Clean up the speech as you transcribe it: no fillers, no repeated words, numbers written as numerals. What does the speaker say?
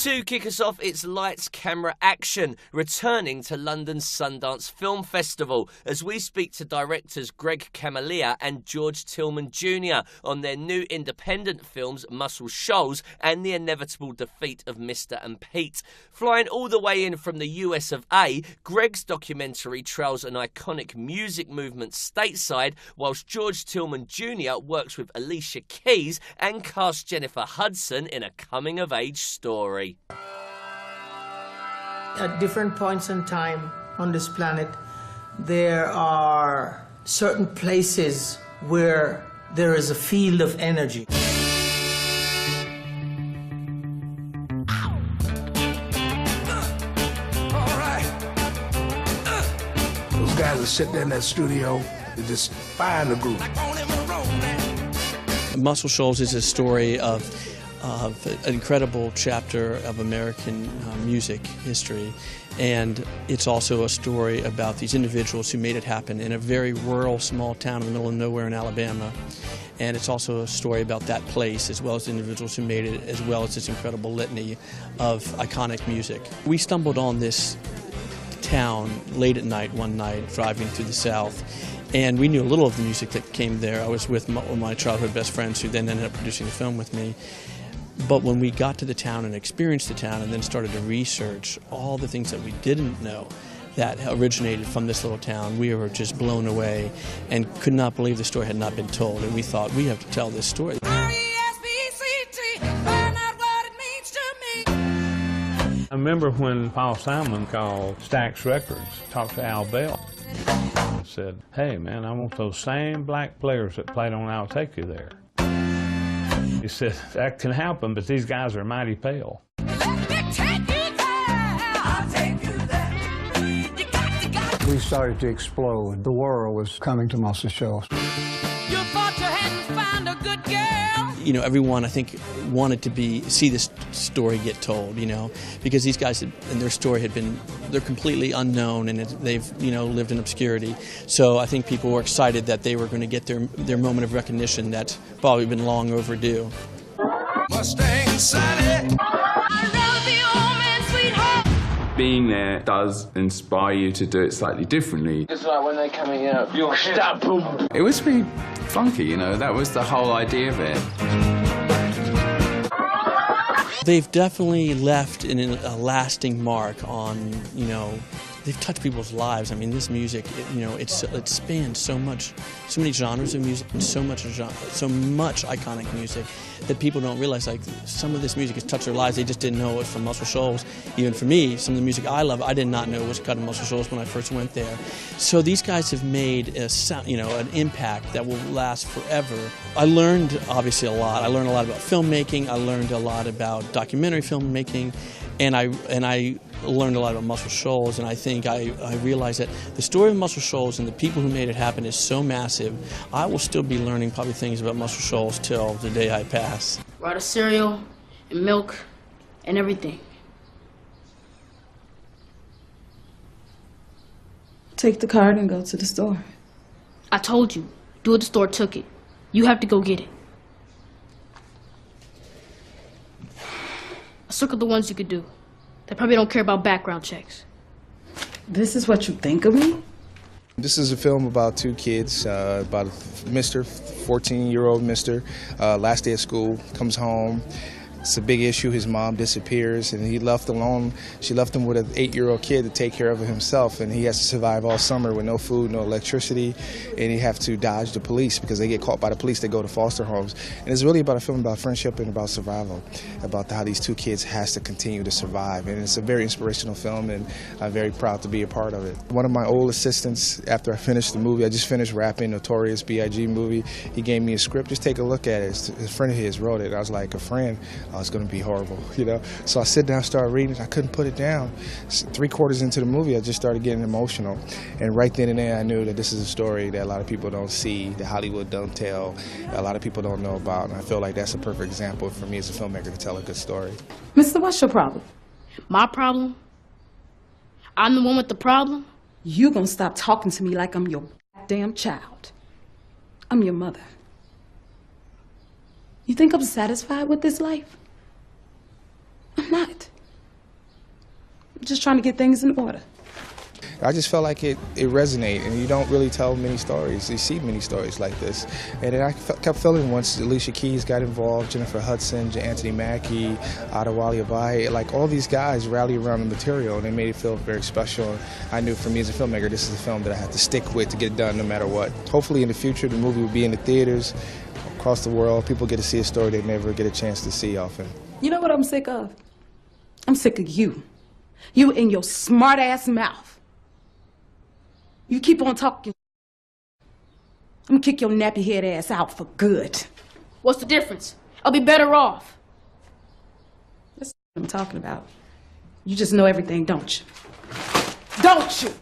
To kick us off, it's Lights, Camera, Action, returning to London's Sundance Film Festival as we speak to directors Greg Camalier and George Tillman Jr. on their new independent films Muscle Shoals and The Inevitable Defeat of Mr. and Pete. Flying all the way in from the US of A, Greg's documentary trails an iconic music movement stateside, whilst George Tillman Jr. works with Alicia Keys and casts Jennifer Hudson in a coming-of-age story. At different points in time on this planet, there are certain places where there is a field of energy. Those guys that sit there in that studio, they just find a groove. Muscle Shoals is a story of an incredible chapter of American music history, and it's also a story about these individuals who made it happen in a very rural, small town in the middle of nowhere in Alabama. And it's also a story about that place, as well as the individuals who made it, as well as this incredible litany of iconic music. We stumbled on this town late at night one night, driving through the South, and we knew a little of the music that came there. I was with my childhood best friends who then ended up producing the film with me. But when we got to the town and experienced the town and then started to research all the things that we didn't know that originated from this little town, we were just blown away and could not believe the story had not been told. And we thought, we have to tell this story. I remember when Paul Simon called Stax Records, talked to Al Bell, and said, "Hey man, I want those same black players that played on I'll Take You There." He said, "That can happen, but these guys are mighty pale." We started to explode. The world was coming to Muscle Shoals. You thought you hadn't found a good girl. You know, everyone, I think, wanted to see this story get told, you know, because these guys and their story they're completely unknown, and they've, you know, lived in obscurity. So I think people were excited that they were going to get their moment of recognition that's probably been long overdue. Mustang Sally. Being there does inspire you to do it slightly differently. It's like when they're coming out, you'll stop them. It was pretty funky, you know, that was the whole idea of it. They've definitely left a lasting mark on, you know, they've touched people's lives. I mean, this music, you know, it spans so many genres of music, and so much iconic music that people don't realize. Like, some of this music has touched their lives. They just didn't know it was from Muscle Shoals. Even for me, some of the music I love, I did not know was cut in Muscle Shoals when I first went there. So these guys have made an impact that will last forever. I learned obviously a lot. I learned a lot about filmmaking. I learned a lot about documentary filmmaking. And I learned a lot about Muscle Shoals, and I think I realized that the story of Muscle Shoals and the people who made it happen is so massive. I will still be learning probably things about Muscle Shoals till the day I pass. Brought us cereal and milk and everything. Take the card and go to the store. I told you, do at the store took it. You have to go get it. Circle the ones you could do. They probably don't care about background checks. This is what you think of me? This is a film about two kids, about Mr. 14-year-old Mr. Last day of school, comes home. It's a big issue. His mom disappears, and he left alone. She left him with an 8-year-old kid to take care of himself, and he has to survive all summer with no food, no electricity, and he have to dodge the police because they get caught by the police. They go to foster homes, and it's really about a film about friendship and about survival, about how these two kids has to continue to survive, and it's a very inspirational film, and I'm very proud to be a part of it. One of my old assistants, after I finished the movie, I just finished rapping Notorious B.I.G. movie. He gave me a script. Just take a look at it. His friend of his wrote it. I was like, a friend. It's going to be horrible, you know. So I sit down, start reading. I couldn't put it down. 3/4 into the movie, I just started getting emotional, and right then and there, I knew that this is a story that a lot of people don't see, that Hollywood don't tell, a lot of people don't know about, and I feel like that's a perfect example for me as a filmmaker to tell a good story. Mister, what's your problem? My problem? I'm the one with the problem? You gonna stop talking to me like I'm your damn child. I'm your mother. You think I'm satisfied with this life? I'm not. just trying to get things in order. I just felt like it resonated, and you don't really tell many stories. You see many stories like this. And then I kept feeling once Alicia Keys got involved, Jennifer Hudson, Anthony Mackie, Adewale Abayi, like all these guys rallied around the material, and they made it feel very special. I knew for me as a filmmaker, this is a film that I have to stick with to get it done no matter what. Hopefully in the future, the movie will be in the theaters across the world. People get to see a story they never get a chance to see often. You know what I'm sick of? I'm sick of you. You in your smart-ass mouth. You keep on talking. I'm gonna kick your nappy head ass out for good. What's the difference? I'll be better off. That's what I'm talking about. You just know everything, don't you? Don't you?